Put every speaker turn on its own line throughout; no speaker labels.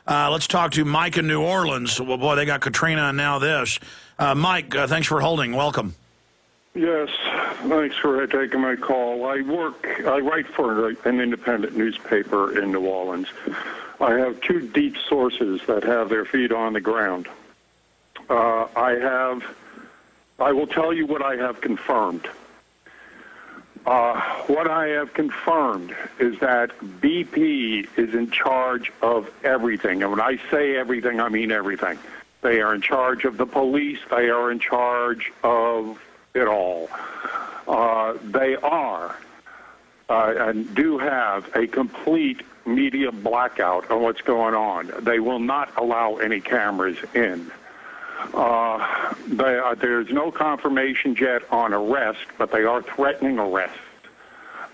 Let's talk to Mike in New Orleans. Well, boy, they got Katrina and now this. Mike, thanks for holding. Welcome.
Yes, thanks for taking my call. I write for an independent newspaper in New Orleans. I have two deep sources that have their feet on the ground. I will tell you what I have confirmed. What I have confirmed is that BP is in charge of everything. And when I say everything, I mean everything. They are in charge of the police. They are in charge of it all. They are and do have a complete media blackout on what's going on. They will not allow any cameras in. There's no confirmation yet on arrest, but they are threatening arrest.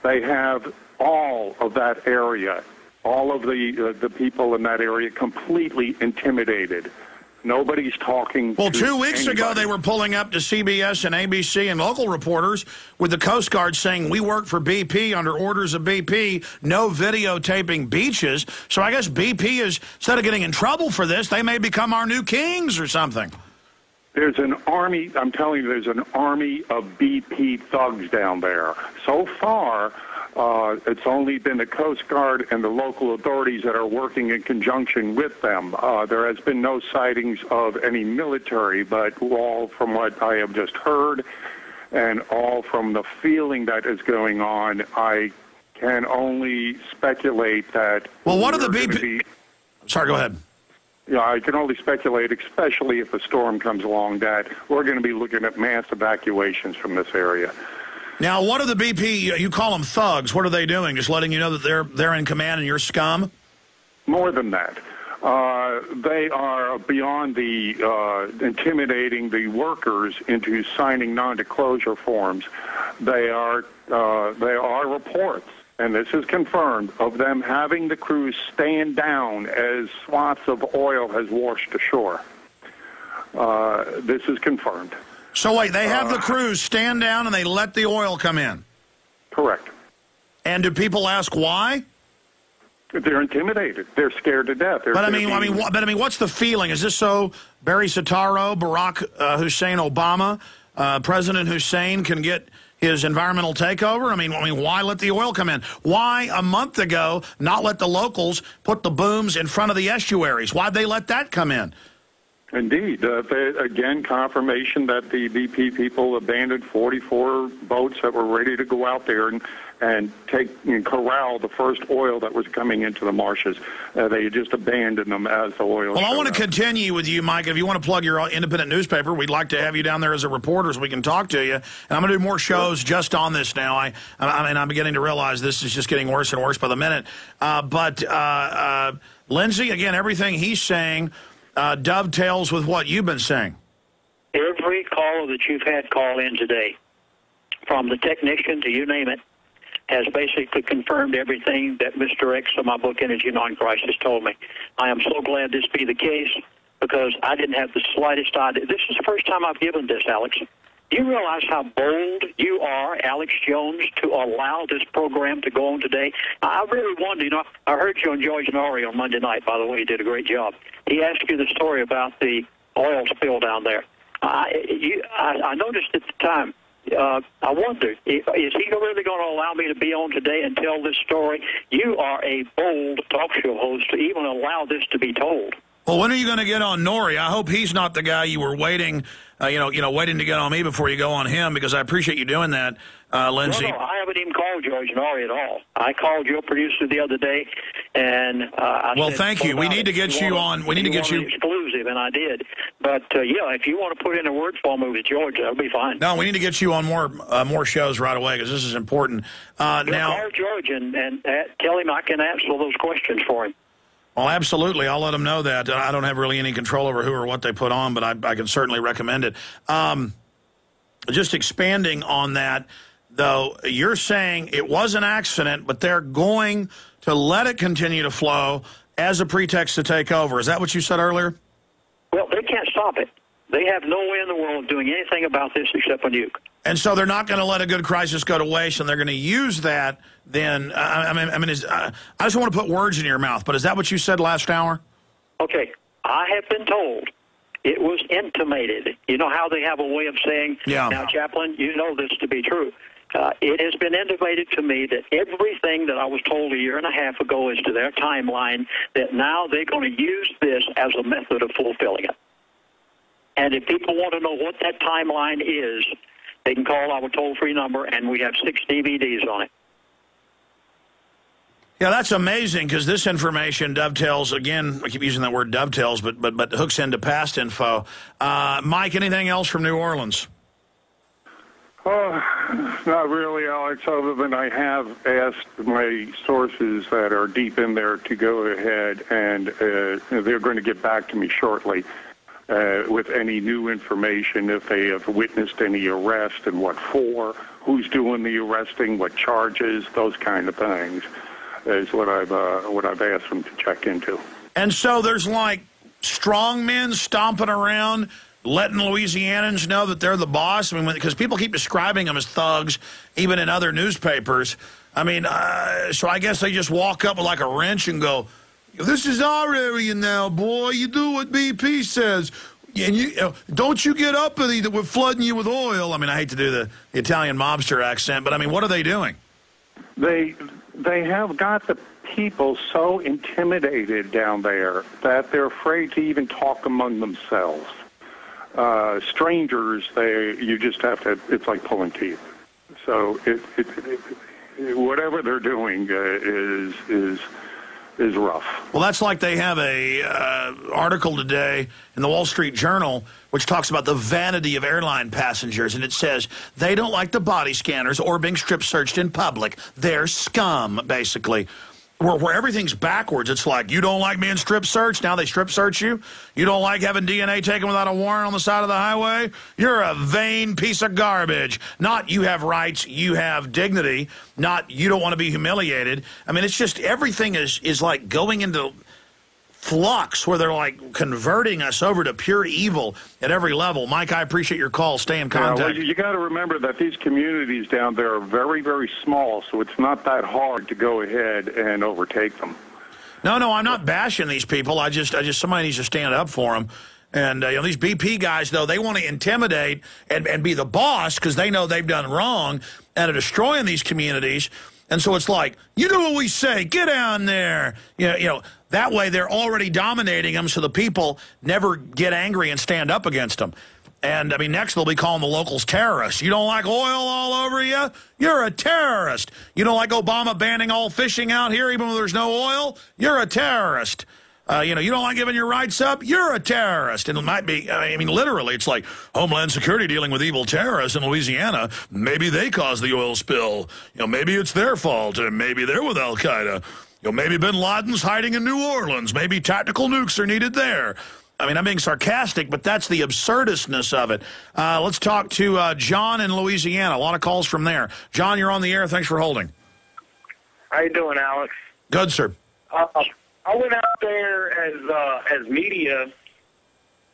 They have all of that area, all of the people in that area completely intimidated. Nobody's talking.
Well,
to
2 weeks
anybody.
ago, they were pulling up to CBS and ABC and local reporters with the Coast Guard saying, we work for BP under orders of BP, no videotaping beaches. So I guess BP is, instead of getting in trouble for this, they may become our new kings or something.
There's an army, I'm telling you, there's an army of BP thugs down there. So far, it's only been the Coast Guard and the local authorities that are working in conjunction with them. There has been no sightings of any military, but all from what I have just heard and all from the feeling that is going on, I can only speculate that...
Well, what are the BP... Sorry, go ahead.
Yeah, I can only speculate, especially if a storm comes along, that we're going to be looking at mass evacuations from this area.
Now, what are the BP, you call them thugs, what are they doing? Just letting you know that they're in command and you're scum?
More than that. They are beyond the intimidating the workers into signing non-disclosure forms. There are reports, and this is confirmed, of them having the crews stand down as swaths of oil has washed ashore. This is confirmed.
So wait, they have the crews stand down and they let the oil come in?
Correct.
And do people ask why?
They're intimidated. They're scared to death.
But I mean, what's the feeling? Is this so Barry Soetoro, Barack Hussein Obama, President Hussein can get his environmental takeover? I mean, why let the oil come in? Why a month ago not let the locals put the booms in front of the estuaries? Why'd they let that come in?
Indeed. Again, confirmation that the BP people abandoned 44 boats that were ready to go out there and take and corral the first oil that was coming into the marshes. They just abandoned them as the oil.
Well, I want to continue with you, Mike. If you want to plug your independent newspaper, we'd like to have you down there as a reporter so we can talk to you. And I'm going to do more shows just on this now. I mean, I'm beginning to realize this is just getting worse and worse by the minute. But Lindsay, again, everything he's saying dovetails with what you've been saying.
Every caller that you've had call in today, from the technician to you name it, has basically confirmed everything that Mr. X of my book, Energy Non-Crisis, told me. I am so glad this be the case because I didn't have the slightest idea. This is the first time I've given this, Alex. Do you realize how bold you are, Alex Jones, to allow this program to go on today? I really wonder, I heard you on George Norrie on Monday night, by the way. You did a great job. He asked you the story about the oil spill down there. I noticed at the time, I wonder, is he really going to allow me to be on today and tell this story? You are a bold talk show host to even allow this to be told.
Well, when are you going to get on Norrie? I hope he's not the guy you were waiting, waiting to get on me before you go on him, because I appreciate you doing that, Lindsay.
No, I haven't even called George Norrie at all. I called your producer the other day, and I
well,
said,
thank you. We need to get you on. We need to get you
exclusive, and I did. But yeah, if you want to put in a word for me with George, that'll be fine.
No, we need to get you on more shows right away because this is important. Now,
call George and tell him I can answer those questions for him.
Well, absolutely. I'll let them know that. I don't have really any control over who or what they put on, but I can certainly recommend it. Just expanding on that, though, you're saying it was an accident, but they're going to let it continue to flow as a pretext to take over. Is that what you said earlier?
Well, they can't stop it. They have no way in the world of doing anything about this except a nuke.
And so they're not going to let a good crisis go to waste, and they're going to use that then. I just don't want to put words in your mouth, but is that what you said last hour?
Okay, I have been told it was intimated. You know how they have a way of saying,
yeah.
Now, Chaplain, you know this to be true. It has been intimated to me that everything that I was told a year and a half ago as to their timeline, that now they're going to use this as a method of fulfilling it. And if people want to know what that timeline is, they can call our toll-free number, and we have 6 DVDs on it.
Yeah, that's amazing, because this information dovetails, again, I keep using that word dovetails, but hooks into past info. Mike, anything else from New Orleans?
Not really, Alex, other than I have asked my sources that are deep in there to go ahead, and they're going to get back to me shortly with any new information, if they have witnessed any arrest and what for, who's doing the arresting, what charges, those kind of things is what I've asked them to check into.
And so there's like strong men stomping around, letting Louisianans know that they're the boss? I mean, because people keep describing them as thugs, even in other newspapers. I mean, so I guess they just walk up with like a wrench and go, "This is our area now, boy. You do what BP says. And don't you get up with that we're flooding you with oil." I mean, I hate to do the Italian mobster accent, but I mean, what are they doing?
They have got the people so intimidated down there that they're afraid to even talk among themselves. Strangers, you just have to, it's like pulling teeth. So whatever they're doing is rough.
Well, that's like they have a article today in the Wall Street Journal which talks about the vanity of airline passengers, and it says they don't like the body scanners or being strip searched in public. They're scum, basically. Where everything's backwards. It's like, you don't like being strip searched, now they strip search you? You don't like having DNA taken without a warrant on the side of the highway? You're a vain piece of garbage. Not you have rights, you have dignity. Not you don't want to be humiliated. I mean, it's just everything is like going into flux where they're like converting us over to pure evil at every level. Mike, I appreciate your call. Stay in contact.
Yeah, well, you got to remember that these communities down there are very, very small, so it's not that hard to go ahead and overtake them.
No, I'm not bashing these people. I just somebody needs to stand up for them. And these BP guys, though, they want to intimidate and be the boss because they know they've done wrong and are destroying these communities. And so it's like, you do what we say, get down there. That way they're already dominating them so the people never get angry and stand up against them. And, I mean, next they'll be calling the locals terrorists. You don't like oil all over you? You're a terrorist. You don't like Obama banning all fishing out here even though there's no oil? You're a terrorist. You don't like giving your rights up? You're a terrorist. And it might be, I mean, literally, it's like Homeland Security dealing with evil terrorists in Louisiana. Maybe they caused the oil spill. Maybe it's their fault. And maybe they're with Al-Qaeda. Maybe bin Laden's hiding in New Orleans. Maybe tactical nukes are needed there. I mean, I'm being sarcastic, but that's the absurdistness of it. Let's talk to John in Louisiana. A lot of calls from there. John, you're on the air. Thanks for holding.
How you doing, Alex?
Good, sir.
I went out there as media,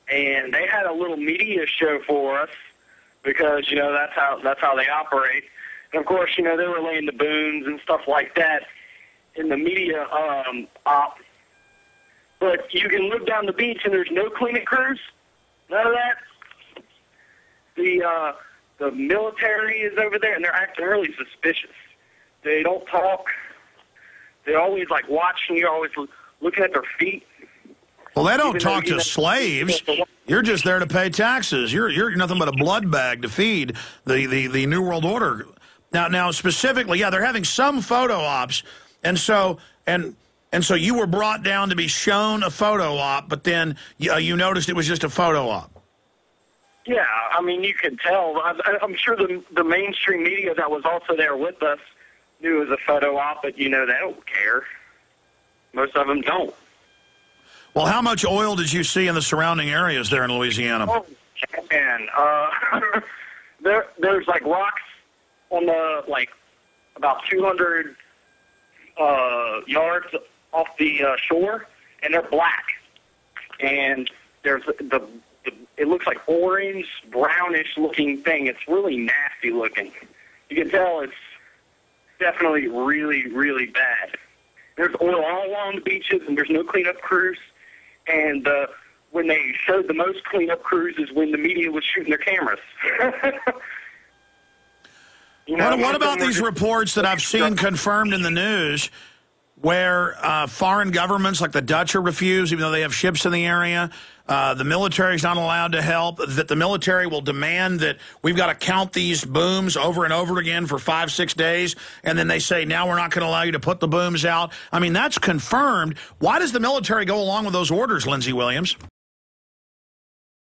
and they had a little media show for us because that's how they operate. And of course, they were laying the boons and stuff like that in the media op. But you can look down the beach and there's no cleaning crews, none of that. The military is over there and they're acting really suspicious. They don't talk. They're always like watching you, always looking at their feet.
Well, they don't talk to slaves. You're just there to pay taxes. You're nothing but a blood bag to feed the New World Order. Now specifically, yeah, they're having some photo ops, and so you were brought down to be shown a photo op, but then you noticed it was just a photo op.
Yeah, I mean, you could tell. I'm sure the mainstream media that was also there with us knew it was a photo op, but they don't care. Most of them don't.
Well, how much oil did you see in the surrounding areas there in Louisiana?
Oh, man. There's like rocks on the, about 200 yards off the shore, and they're black. And there's it looks like orange, brownish looking thing. It's really nasty looking. You can tell it's definitely really, really bad. There's oil all along the beaches, and there's no cleanup crews. And when they showed the most cleanup crews is when the media was shooting their cameras.
What about these reports that I've seen confirmed in the news where foreign governments like the Dutch are refused, even though they have ships in the area? The military is not allowed to help, that the military will demand that we've got to count these booms over and over again for 5-6 days, and then they say, now we're not going to allow you to put the booms out. I mean, that's confirmed. Why does the military go along with those orders, Lindsey Williams?